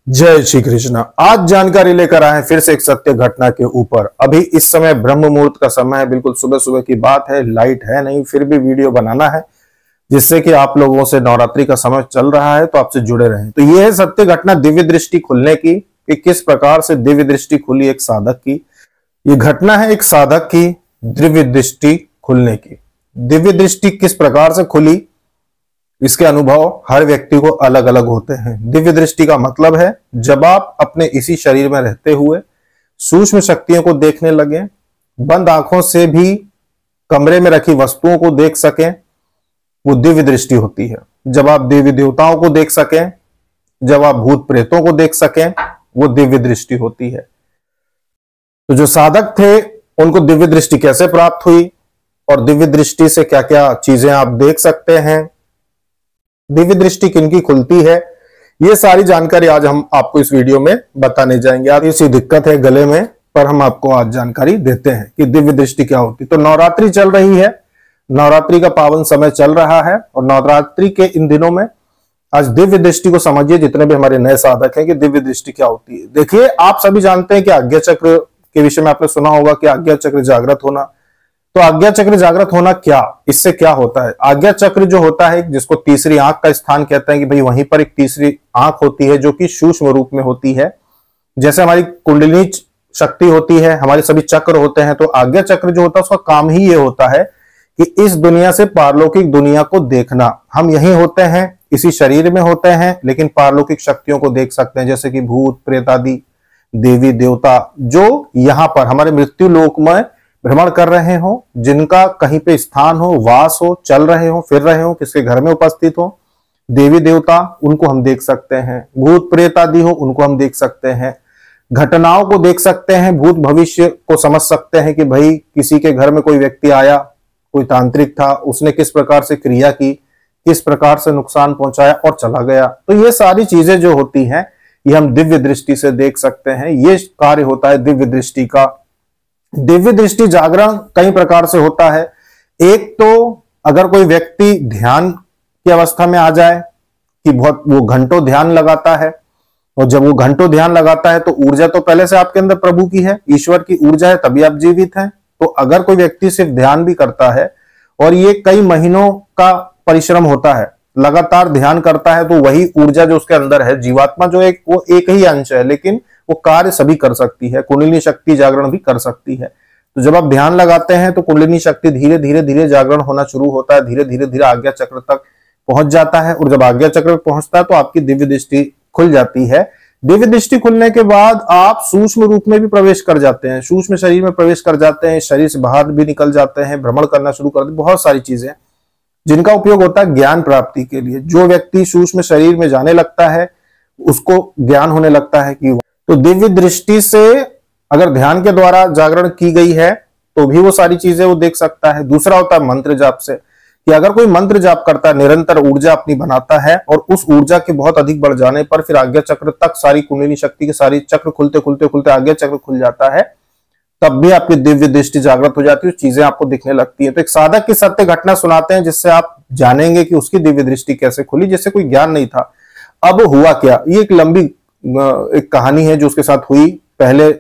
जय श्री कृष्ण। आज जानकारी लेकर आए हैं फिर से एक सत्य घटना के ऊपर। अभी इस समय ब्रह्म मुहूर्त का समय है, बिल्कुल सुबह सुबह की बात है, लाइट है नहीं, फिर भी वीडियो बनाना है जिससे कि आप लोगों से नवरात्रि का समय चल रहा है तो आपसे जुड़े रहें। तो यह है सत्य घटना दिव्य दृष्टि खुलने की, कि किस प्रकार से दिव्य दृष्टि खुली एक साधक की। ये घटना है एक साधक की दिव्य दृष्टि खुलने की। दिव्य दृष्टि किस प्रकार से खुली, इसके अनुभव हर व्यक्ति को अलग अलग होते हैं। दिव्य दृष्टि का मतलब है जब आप अपने इसी शरीर में रहते हुए सूक्ष्म शक्तियों को देखने लगे, बंद आंखों से भी कमरे में रखी वस्तुओं को देख सकें, वो दिव्य दृष्टि होती है। जब आप देवी देवताओं को देख सकें, जब आप भूत प्रेतों को देख सकें, वो दिव्य दृष्टि होती है। तो जो साधक थे उनको दिव्य दृष्टि कैसे प्राप्त हुई और दिव्य दृष्टि से क्या क्या चीजें आप देख सकते हैं, दिव्य दृष्टि किनकी खुलती है, ये सारी जानकारी आज हम आपको इस वीडियो में बताने जाएंगे। आज इसी दिक्कत है गले में, पर हम आपको आज जानकारी देते हैं कि दिव्य दृष्टि क्या होती है। तो नवरात्रि चल रही है, नवरात्रि का पावन समय चल रहा है और नवरात्रि के इन दिनों में आज दिव्य दृष्टि को समझिए, जितने भी हमारे नए साधक हैं, कि दिव्य दृष्टि क्या होती है। देखिए, आप सभी जानते हैं कि आज्ञा चक्र के विषय में आपने सुना होगा कि आज्ञा चक्र जागृत होना। तो आज्ञा चक्र जागृत होना क्या, इससे क्या होता है। आज्ञा चक्र जो होता है, जिसको तीसरी आंख का स्थान कहते हैं, कि भाई वहीं पर एक तीसरी आंख होती है जो कि सूक्ष्म रूप में होती है। जैसे हमारी कुंडलिनी शक्ति होती है, हमारे सभी चक्र होते हैं, तो आज्ञा चक्र जो होता है उसका काम ही ये होता है कि इस दुनिया से पारलौकिक दुनिया को देखना। हम यहीं होते हैं, इसी शरीर में होते हैं, लेकिन पारलौकिक शक्तियों को देख सकते हैं, जैसे कि भूत प्रेत आदि देवी देवता जो यहाँ पर हमारे मृत्यु लोक में भ्रमण कर रहे हो, जिनका कहीं पे स्थान हो, वास हो, चल रहे हो, फिर रहे हो, किसके घर में उपस्थित हो, देवी देवता, उनको हम देख सकते हैं। भूत प्रेत आदि हो, उनको हम देख सकते हैं। घटनाओं को देख सकते हैं, भूत भविष्य को समझ सकते हैं कि भाई किसी के घर में कोई व्यक्ति आया, कोई तांत्रिक था, उसने किस प्रकार से क्रिया की, किस प्रकार से नुकसान पहुंचाया और चला गया। तो ये सारी चीजें जो होती हैं ये हम दिव्य दृष्टि से देख सकते हैं। ये कार्य होता है दिव्य दृष्टि का। दिव्य दृष्टि जागरण कई प्रकार से होता है। एक तो अगर कोई व्यक्ति ध्यान की अवस्था में आ जाए कि बहुत वो घंटों ध्यान लगाता है, और जब वो घंटों ध्यान लगाता है तो ऊर्जा तो पहले से आपके अंदर प्रभु की है, ईश्वर की ऊर्जा है, तभी आप जीवित हैं। तो अगर कोई व्यक्ति सिर्फ ध्यान भी करता है और ये कई महीनों का परिश्रम होता है, लगातार ध्यान करता है, तो वही ऊर्जा जो उसके अंदर है, जीवात्मा जो एक, वो एक ही अंश है, लेकिन वो कार्य सभी कर सकती है। कुंडलिनी शक्ति जागरण भी कर सकती है। तो जब आप ध्यान लगाते हैं तो कुंडलिनी शक्ति धीरे धीरे धीरे जागरण होना शुरू होता है, धीरे धीरे धीरे आज्ञा चक्र तक पहुंच जाता है, और जब आज्ञा चक्र पहुंचता है तो आपकी दिव्य दृष्टि खुल जाती है। दिव्य दृष्टि खुलने के बाद आप सूक्ष्म रूप में भी प्रवेश कर जाते हैं, सूक्ष्म शरीर में प्रवेश कर जाते हैं, शरीर से बाहर भी निकल जाते हैं, भ्रमण करना शुरू कर देते। बहुत सारी चीजें जिनका उपयोग होता है ज्ञान प्राप्ति के लिए। जो व्यक्ति सूक्ष्म शरीर में जाने लगता है उसको ज्ञान होने लगता है कि तो दिव्य दृष्टि से अगर ध्यान के द्वारा जागरण की गई है तो भी वो सारी चीजें वो देख सकता है। दूसरा होता है मंत्र जाप से, कि अगर कोई मंत्र जाप करता है, निरंतर ऊर्जा अपनी बनाता है, और उस ऊर्जा के बहुत अधिक बढ़ जाने पर फिर आज्ञा चक्र तक सारी कुंडलिनी शक्ति के सारी चक्र खुलते खुलते खुलते आज्ञा चक्र खुल जाता है, तब भी आपकी दिव्य दृष्टि जागृत हो जाती है, चीजें आपको दिखने लगती है। तो एक साधक की सत्य घटना सुनाते हैं जिससे आप जानेंगे कि उसकी दिव्य दृष्टि कैसे खुली, जिससे कोई ज्ञान नहीं था। अब हुआ क्या, ये एक लंबी एक कहानी है जो उसके साथ हुई। पहले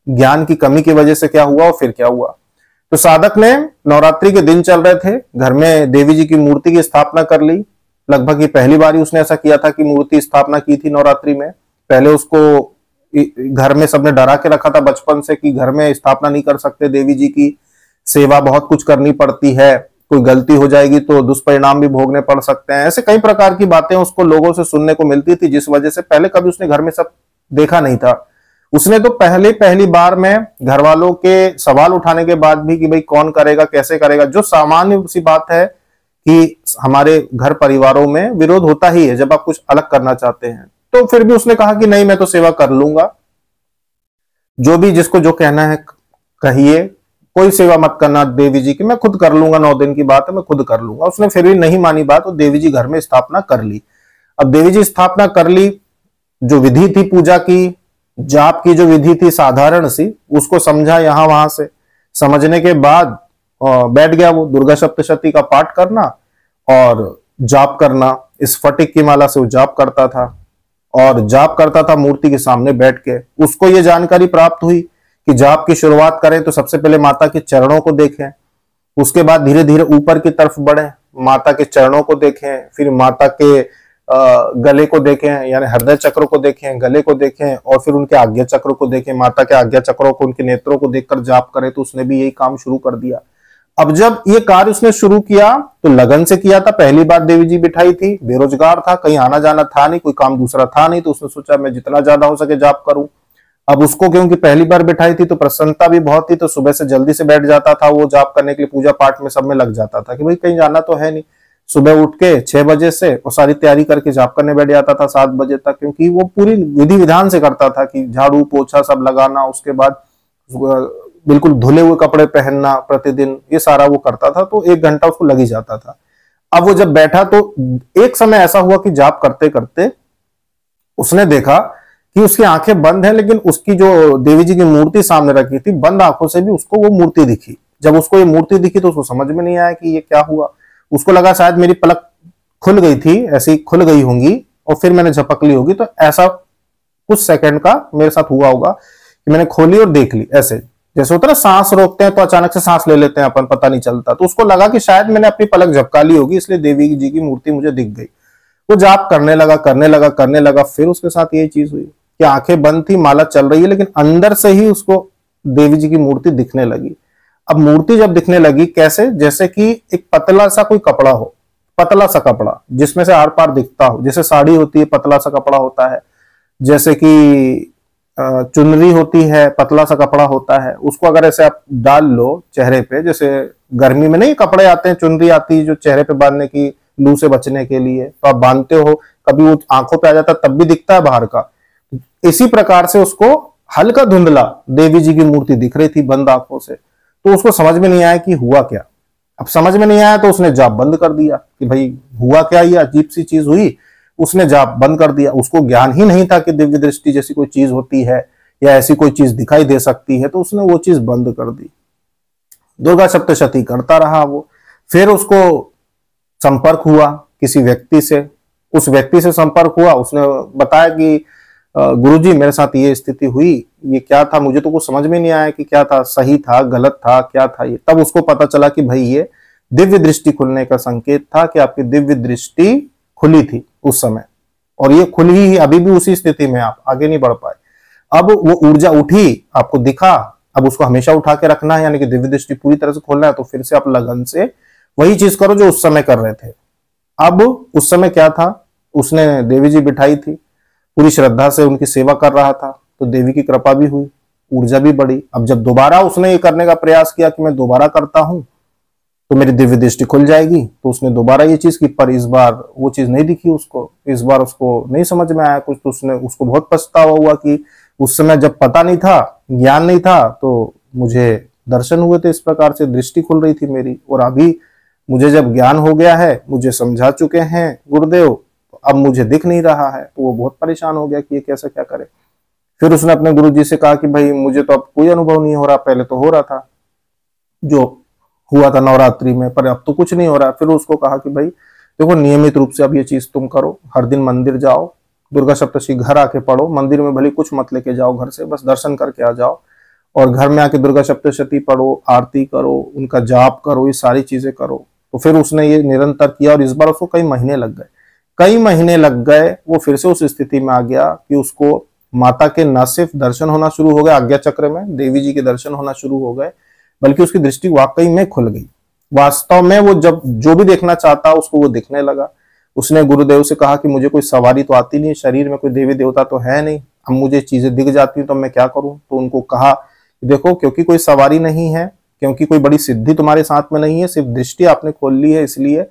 ज्ञान की कमी की वजह से क्या हुआ और फिर क्या हुआ। तो साधक ने, नवरात्रि के दिन चल रहे थे, घर में देवी जी की मूर्ति की स्थापना कर ली। लगभग ये पहली बार ही उसने ऐसा किया था कि मूर्ति स्थापना की थी नवरात्रि में। पहले उसको घर में सबने डरा के रखा था बचपन से कि घर में स्थापना नहीं कर सकते, देवी जी की सेवा बहुत कुछ करनी पड़ती है, कोई गलती हो जाएगी तो दुष्परिणाम भी भोगने पड़ सकते हैं। ऐसे कई प्रकार की बातें उसको लोगों से सुनने को मिलती थी, जिस वजह से पहले कभी उसने घर में सब देखा नहीं था। उसने तो पहली बार में घर वालों के सवाल उठाने के बाद भी कि भाई कौन करेगा, कैसे करेगा, जो सामान्य सी बात है कि हमारे घर परिवारों में विरोध होता ही है जब आप कुछ अलग करना चाहते हैं। तो फिर भी उसने कहा कि नहीं, मैं तो सेवा कर लूंगा, जो भी जिसको जो कहना है कहिए, कोई सेवा मत करना देवी जी की, मैं खुद कर लूंगा, 9 दिन की बात है, मैं खुद कर लूंगा। उसने फिर भी नहीं मानी बात, तो देवी जी घर में स्थापना कर ली। अब देवी जी स्थापना कर ली, जो विधि थी पूजा की, जाप की जो विधि थी साधारण सी, उसको समझा यहां वहां से, समझने के बाद बैठ गया वो दुर्गा सप्तशती का पाठ करना और जाप करना। इस फटिक की माला से वो जाप करता था और जाप करता था मूर्ति के सामने बैठ के। उसको ये जानकारी प्राप्त हुई कि जाप की शुरुआत करें तो सबसे पहले माता के चरणों को देखें, उसके बाद धीरे धीरे ऊपर की तरफ बढ़े, माता के चरणों को देखें, फिर माता के गले को देखें, यानी हृदय चक्र को देखें, गले को देखें, और फिर उनके आज्ञा चक्र को देखें। माता के आज्ञा चक्रों को, उनके नेत्रों को देखकर जाप करें। तो उसने भी यही काम शुरू कर दिया। अब जब ये कार्य उसने शुरू किया तो लगन से किया था। पहली बार देवी जी बिठाई थी, बेरोजगार था, कहीं आना जाना था नहीं, कोई काम दूसरा था नहीं, तो उसने सोचा मैं जितना ज्यादा हो सके जाप करूं। अब उसको क्योंकि पहली बार बिठाई थी तो प्रसन्नता भी बहुत थी, तो सुबह से जल्दी से बैठ जाता था वो जाप करने के लिए। पूजा पाठ में सब में लग जाता था कि भाई कहीं जाना तो है नहीं। सुबह उठ के 6 बजे से और सारी तैयारी करके जाप करने बैठ जाता था 7 बजे तक, क्योंकि वो पूरी विधि विधान से करता था कि झाड़ू पोछा सब लगाना, उसके बाद बिल्कुल धुले हुए कपड़े पहनना प्रतिदिन, ये सारा वो करता था। तो 1 घंटा उसको लग ही जाता था। अब वो जब बैठा तो एक समय ऐसा हुआ कि जाप करते करते उसने देखा कि उसकी आंखें बंद हैं, लेकिन उसकी जो देवी जी की मूर्ति सामने रखी थी, बंद आंखों से भी उसको वो मूर्ति दिखी। जब उसको ये मूर्ति दिखी तो उसको समझ में नहीं आया कि ये क्या हुआ। उसको लगा शायद मेरी पलक खुल गई थी, ऐसी खुल गई होंगी और फिर मैंने झपक ली होगी। तो ऐसा कुछ सेकंड का मेरे साथ हुआ होगा कि मैंने खोली और देख ली। ऐसे जैसे होता है ना, सांस रोकते हैं तो अचानक से सांस ले लेते हैं अपन, पता नहीं चलता। तो उसको लगा कि शायद मैंने अपनी पलक झपका ली होगी, इसलिए देवी जी की मूर्ति मुझे दिख गई। वो जाप करने लगा। फिर उसके साथ यही चीज हुई कि आंखें बंद थी, माला चल रही है, लेकिन अंदर से ही उसको देवी जी की मूर्ति दिखने लगी। अब मूर्ति जब दिखने लगी कैसे, जैसे कि एक पतला सा कोई कपड़ा हो, पतला सा कपड़ा जिसमें से आर पार दिखता हो। जैसे साड़ी होती है, पतला सा कपड़ा होता है, जैसे कि चुनरी होती है, पतला सा कपड़ा होता है। उसको अगर ऐसे आप डाल लो चेहरे पे, जैसे गर्मी में नहीं कपड़े आते हैं, चुनरी आती है जो चेहरे पे बांधने की, लू से बचने के लिए, तो आप बांधते हो, कभी वो आंखों पे आ जाता है तब भी दिखता है बाहर का। इसी प्रकार से उसको हल्का धुंधला देवी जी की मूर्ति दिख रही थी बंद आंखों से। तो उसको समझ में नहीं आया कि हुआ क्या। अब समझ में नहीं आया तो उसने जाप बंद कर दिया कि भाई हुआ क्या, ये अजीब सी चीज हुई। उसने जाप बंद कर दिया। उसको ज्ञान ही नहीं था कि दिव्य दृष्टि जैसी कोई चीज होती है या ऐसी कोई चीज दिखाई दे सकती है, तो उसने वो चीज बंद कर दी। दुर्गा सप्तशती करता रहा वो। फिर उसको संपर्क हुआ किसी व्यक्ति से, उस व्यक्ति से संपर्क हुआ, उसने बताया कि गुरुजी मेरे साथ ये स्थिति हुई, ये क्या था, मुझे तो कुछ समझ में नहीं आया कि क्या था, सही था गलत था क्या था ये। तब उसको पता चला कि भाई ये दिव्य दृष्टि खुलने का संकेत था कि आपकी दिव्य दृष्टि खुली थी उस समय, और ये खुली ही, अभी भी उसी स्थिति में आप आगे नहीं बढ़ पाए। अब वो ऊर्जा उठी, आपको दिखा, अब उसको हमेशा उठा के रखना है, यानी कि दिव्य दृष्टि पूरी तरह से खोलना है। तो फिर से आप लगन से वही चीज करो जो उस समय कर रहे थे। अब उस समय क्या था, उसने देवी जी बिठाई थी, पूरी श्रद्धा से उनकी सेवा कर रहा था, तो देवी की कृपा भी हुई, ऊर्जा भी बढ़ी। अब जब दोबारा उसने ये करने का प्रयास किया कि मैं दोबारा करता हूं तो मेरी दिव्य दृष्टि खुल जाएगी, तो उसने दोबारा ये चीज की, पर इस बार वो चीज नहीं दिखी उसको। इस बार उसको नहीं समझ में आया कुछ, तो उसको बहुत पछतावा हुआ कि उस समय जब पता नहीं था, ज्ञान नहीं था, तो मुझे दर्शन हुए थे, इस प्रकार से दृष्टि खुल रही थी मेरी, और अभी मुझे जब ज्ञान हो गया है, मुझे समझा चुके हैं गुरुदेव, अब मुझे दिख नहीं रहा है। तो वो बहुत परेशान हो गया कि ये कैसा क्या करे। फिर उसने अपने गुरुजी से कहा कि भाई मुझे तो अब कोई अनुभव नहीं हो रहा, पहले तो हो रहा था जो हुआ था नवरात्रि में, पर अब तो कुछ नहीं हो रहा। फिर उसको कहा कि भाई देखो नियमित रूप से अब ये चीज तुम करो, हर दिन मंदिर जाओ, दुर्गा सप्तशती घर आके पढ़ो, मंदिर में भले कुछ मत लेके जाओ घर से, बस दर्शन करके आ जाओ, और घर में आके दुर्गा सप्तशती पढ़ो, आरती करो, उनका जाप करो, ये सारी चीजें करो। तो फिर उसने ये निरंतर किया, और इस बार उसको कई महीने लग गए। वो फिर से उस स्थिति में आ गया कि उसको माता के न सिर्फ दर्शन होना शुरू हो गए, आज्ञा चक्र में देवी जी के दर्शन होना शुरू हो गए, बल्कि उसकी दृष्टि वाकई में खुल गई। वास्तव में वो जब जो भी देखना चाहता उसको वो दिखने लगा। उसने गुरुदेव से कहा कि मुझे कोई सवारी तो आती नहीं, शरीर में कोई देवी देवता तो है नहीं, अब मुझे चीजें दिख जाती हैं तो मैं क्या करूं। तो उनको कहा देखो, क्योंकि कोई सवारी नहीं है, क्योंकि कोई बड़ी सिद्धि तुम्हारे साथ में नहीं है, सिर्फ दृष्टि आपने खोल ली है, इसलिए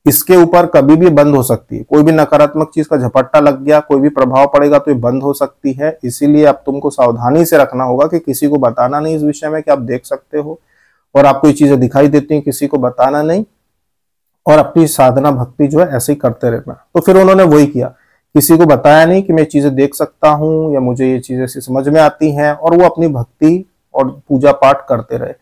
इसके ऊपर कभी भी बंद हो सकती है। कोई भी नकारात्मक चीज का झपट्टा लग गया, कोई भी प्रभाव पड़ेगा तो ये बंद हो सकती है। इसीलिए अब तुमको सावधानी से रखना होगा कि किसी को बताना नहीं इस विषय में कि आप देख सकते हो, और आपको ये चीजें दिखाई देती हैं, किसी को बताना नहीं, और अपनी साधना भक्ति जो है ऐसे ही करते रहना। तो फिर उन्होंने वही किया, किसी को बताया नहीं कि मैं चीजें देख सकता हूँ या मुझे ये चीजें ऐसी समझ में आती हैं, और वो अपनी भक्ति और पूजा पाठ करते रहे।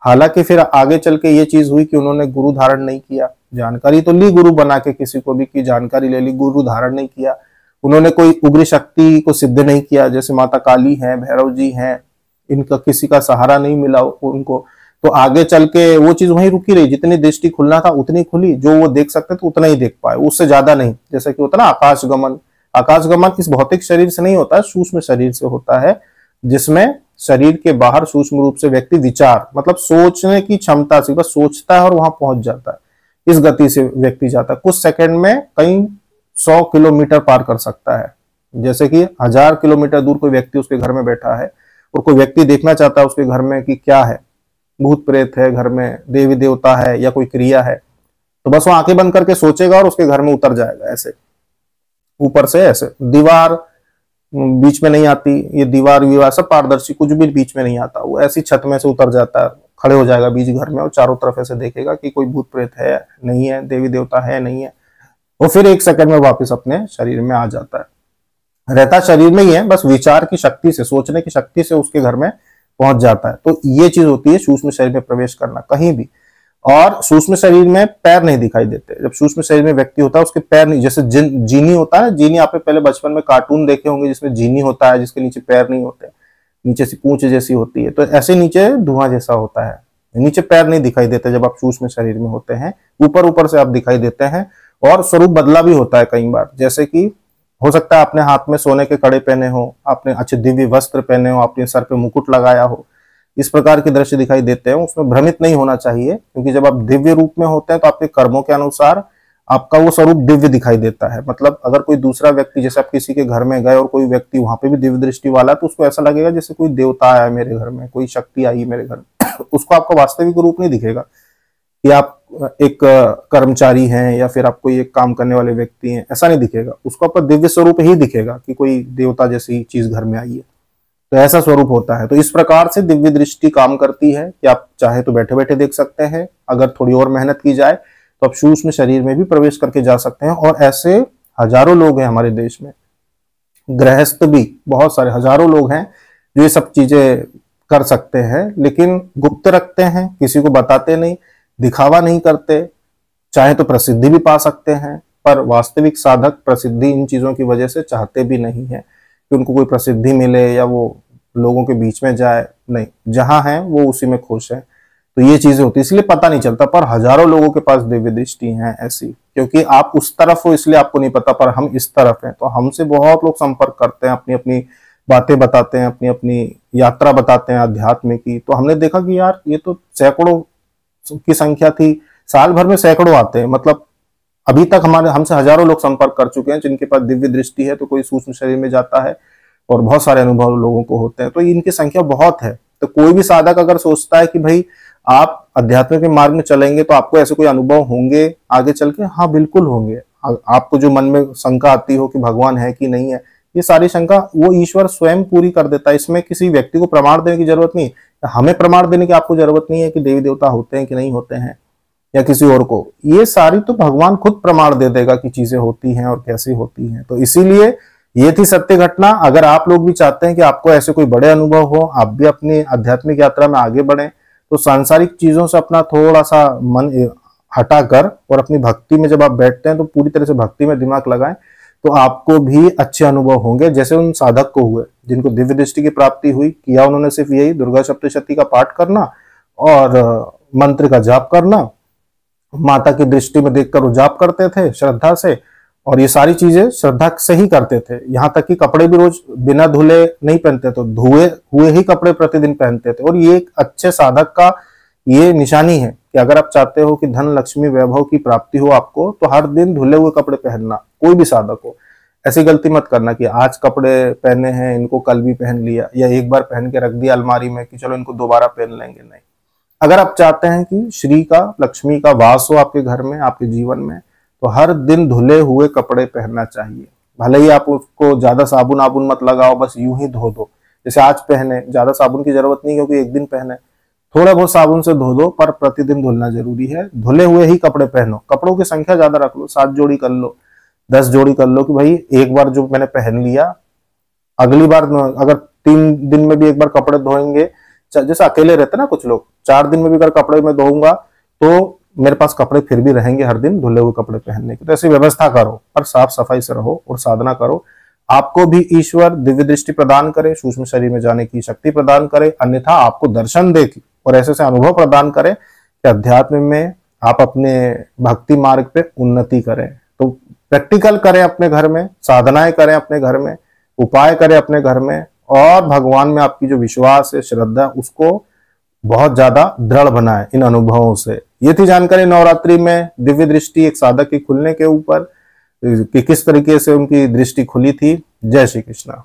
हालांकि फिर आगे चल के ये चीज हुई कि उन्होंने गुरु धारण नहीं किया। जानकारी तो ली गुरु बना के किसी को भी की जानकारी ले ली, गुरु धारण नहीं किया। उन्होंने कोई उग्र शक्ति को सिद्ध नहीं किया, जैसे माता काली हैं, भैरव जी हैं, इनका किसी का सहारा नहीं मिला उनको। तो आगे चल के वो चीज वहीं रुकी रही, जितनी दृष्टि खुलना था उतनी खुली, जो वो देख सकते थे उतना ही देख पाए, उससे ज्यादा नहीं। जैसे कि होता ना आकाशगमन, आकाशगमन इस भौतिक शरीर से नहीं होता है, सूक्ष्म शरीर से होता है, जिसमें शरीर के बाहर सूक्ष्म रूप से व्यक्ति विचार मतलब सोचने की क्षमता से बस सोचता है और वहां पहुंच जाता है। इस गति से व्यक्ति जाता है, कुछ सेकंड में कई 100 किलोमीटर पार कर सकता है। जैसे कि 1000 किलोमीटर दूर कोई व्यक्ति उसके घर में बैठा है और कोई व्यक्ति देखना चाहता है उसके घर में कि क्या है, भूत प्रेत है घर में, देवी देवता है या कोई क्रिया है, तो बस वो आंखें बंद करके सोचेगा और उसके घर में उतर जाएगा। ऐसे ऊपर से ऐसे, दीवार बीच में नहीं आती, ये दीवार विवार सब पारदर्शी, कुछ भी बीच में नहीं आता, वो ऐसी छत में से उतर जाता है, खड़े हो जाएगा बीच घर में और चारों तरफ ऐसे देखेगा कि कोई भूत प्रेत है नहीं है, देवी देवता है नहीं है, वो फिर 1 सेकंड में वापस अपने शरीर में आ जाता है। रहता शरीर में ही है, बस विचार की शक्ति से, सोचने की शक्ति से उसके घर में पहुंच जाता है। तो ये चीज होती है सूक्ष्म शरीर में प्रवेश करना कहीं भी। और सूक्ष्म शरीर में पैर नहीं दिखाई देते। जब सूक्ष्म शरीर में व्यक्ति होता है उसके पैर नहीं, जैसे जीनी होता है, जीनी आपने पहले बचपन में कार्टून देखे होंगे जिसमें जीनी होता है जिसके नीचे पैर नहीं होते, नीचे से पूंछ जैसी होती है, तो ऐसे नीचे धुआं जैसा होता है, नीचे पैर नहीं दिखाई देते जब आप सूक्ष्म शरीर में होते हैं, ऊपर ऊपर से आप दिखाई देते हैं। और स्वरूप बदला भी होता है कई बार, जैसे कि हो सकता है आपने हाथ में सोने के कड़े पहने हो, आपने अच्छे दिव्य वस्त्र पहने हो, आपने सर पे मुकुट लगाया हो, इस प्रकार के दृश्य दिखाई देते हैं। उसमें भ्रमित नहीं होना चाहिए, क्योंकि जब आप दिव्य रूप में होते हैं तो आपके कर्मों के अनुसार आपका वो स्वरूप दिव्य दिखाई देता है। मतलब अगर कोई दूसरा व्यक्ति, जैसे आप किसी के घर में गए और कोई व्यक्ति वहां पे भी दिव्य दृष्टि वाला, तो उसको ऐसा लगेगा जैसे कोई देवता आया मेरे घर में, कोई शक्ति आई मेरे घर में। उसको आपका वास्तविक रूप नहीं दिखेगा कि आप एक कर्मचारी हैं या फिर आप कोई एक काम करने वाले व्यक्ति हैं, ऐसा नहीं दिखेगा। उसको आपका दिव्य स्वरूप ही दिखेगा कि कोई देवता जैसी चीज घर में आई है, तो ऐसा स्वरूप होता है। तो इस प्रकार से दिव्य दृष्टि काम करती है कि आप चाहे तो बैठे बैठे देख सकते हैं, अगर थोड़ी और मेहनत की जाए तो आप सूक्ष्म शरीर में भी प्रवेश करके जा सकते हैं। और ऐसे हजारों लोग हैं हमारे देश में, गृहस्थ भी बहुत सारे हजारों लोग हैं जो ये सब चीजें कर सकते हैं, लेकिन गुप्त रखते हैं, किसी को बताते नहीं, दिखावा नहीं करते। चाहे तो प्रसिद्धि भी पा सकते हैं, पर वास्तविक साधक प्रसिद्धि इन चीजों की वजह से चाहते भी नहीं है कि उनको कोई प्रसिद्धि मिले या वो लोगों के बीच में जाए, नहीं, जहां है वो उसी में खुश है। तो ये चीजें होती है, इसलिए पता नहीं चलता, पर हजारों लोगों के पास दिव्य दृष्टि है ऐसी, क्योंकि आप उस तरफ हो इसलिए आपको नहीं पता, पर हम इस तरफ हैं। तो हमसे बहुत लोग संपर्क करते हैं, अपनी अपनी बातें बताते हैं, अपनी अपनी यात्रा बताते हैं अध्यात्म की। तो हमने देखा कि यार ये तो सैकड़ों की संख्या थी, साल भर में सैकड़ों आते हैं। मतलब अभी तक हमसे हजारों लोग संपर्क कर चुके हैं जिनके पास दिव्य दृष्टि है। तो कोई सूक्ष्म शरीर में जाता है और बहुत सारे अनुभव लोगों को होते हैं, तो इनकी संख्या बहुत है। तो कोई भी साधक अगर सोचता है कि भाई आप अध्यात्म के मार्ग में चलेंगे तो आपको ऐसे कोई अनुभव होंगे आगे चल के, हाँ बिल्कुल होंगे। आपको जो मन में शंका आती हो कि भगवान है कि नहीं है, ये सारी शंका वो ईश्वर स्वयं पूरी कर देता है। इसमें किसी व्यक्ति को प्रमाण देने की जरूरत नहीं, हमें प्रमाण देने की आपको जरूरत नहीं है कि देवी देवता होते हैं कि नहीं होते हैं या किसी और को। ये सारी तो भगवान खुद प्रमाण दे देगा कि चीजें होती हैं और कैसी होती हैं। तो इसीलिए ये थी सत्य घटना। अगर आप लोग भी चाहते हैं कि आपको ऐसे कोई बड़े अनुभव हो, आप भी अपनी आध्यात्मिक यात्रा में आगे बढ़ें, तो सांसारिक चीजों से अपना थोड़ा सा मन हटाकर और अपनी भक्ति में जब आप बैठते हैं तो पूरी तरह से भक्ति में दिमाग लगाएं, तो आपको भी अच्छे अनुभव होंगे, जैसे उन साधक को हुए जिनको दिव्य दृष्टि की प्राप्ति हुई। किया उन्होंने सिर्फ यही दुर्गा सप्तशती का पाठ करना और मंत्र का जाप करना, माता की दृष्टि में देखकर वो जाप करते थे श्रद्धा से, और ये सारी चीजें श्रद्धा से ही करते थे। यहाँ तक कि कपड़े भी रोज बिना धुले नहीं पहनते, तो धुए हुए ही कपड़े प्रतिदिन पहनते थे। और ये एक अच्छे साधक का ये निशानी है कि अगर आप चाहते हो कि धन लक्ष्मी वैभव की प्राप्ति हो आपको, तो हर दिन धुले हुए कपड़े पहनना। कोई भी साधक हो, ऐसी गलती मत करना कि आज कपड़े पहने हैं इनको कल भी पहन लिया, या एक बार पहन के रख दिया अलमारी में कि चलो इनको दोबारा पहन लेंगे। नहीं, अगर आप चाहते हैं कि श्री का लक्ष्मी का वास हो आपके घर में, आपके जीवन में, तो हर दिन धुले हुए कपड़े पहनना चाहिए। भले ही आप उसको ज्यादा साबुन आबुन मत लगाओ, बस यूं ही धो दो। जैसे आज पहने, ज्यादा साबुन की जरूरत नहीं क्योंकि एक दिन पहने, थोड़ा बहुत साबुन से धो दो, पर प्रतिदिन धुलना जरूरी है। धुले हुए ही कपड़े पहनो। कपड़ों की संख्या ज्यादा रख लो, 7 जोड़ी कर लो, 10 जोड़ी कर लो, कि भाई एक बार जो मैंने पहन लिया, अगली बार अगर 3 दिन में भी एक बार कपड़े धोएंगे, जैसे अकेले रहते ना कुछ लोग, 4 दिन में भी अगर कपड़े में धोऊंगा तो मेरे पास कपड़े फिर भी रहेंगे हर दिन धुले हुए कपड़े पहनने की। तो ऐसी व्यवस्था करो और साफ सफाई से रहो और साधना करो। आपको भी ईश्वर दिव्य दृष्टि प्रदान करे, सूक्ष्म शरीर में जाने की शक्ति प्रदान करे, अन्यथा आपको दर्शन दे और ऐसे अनुभव प्रदान करे कि अध्यात्म में आप अपने भक्ति मार्ग पे उन्नति करें। तो प्रैक्टिकल करें अपने घर में, साधनाएं करें अपने घर में, उपाय करें अपने घर में, और भगवान में आपकी जो विश्वास है, श्रद्धा, उसको बहुत ज्यादा दृढ़ बनाए इन अनुभवों से। ये थी जानकारी नवरात्रि में दिव्य दृष्टि एक साधक की खुलने के ऊपर, कि किस तरीके से उनकी दृष्टि खुली थी। जय श्री कृष्णा।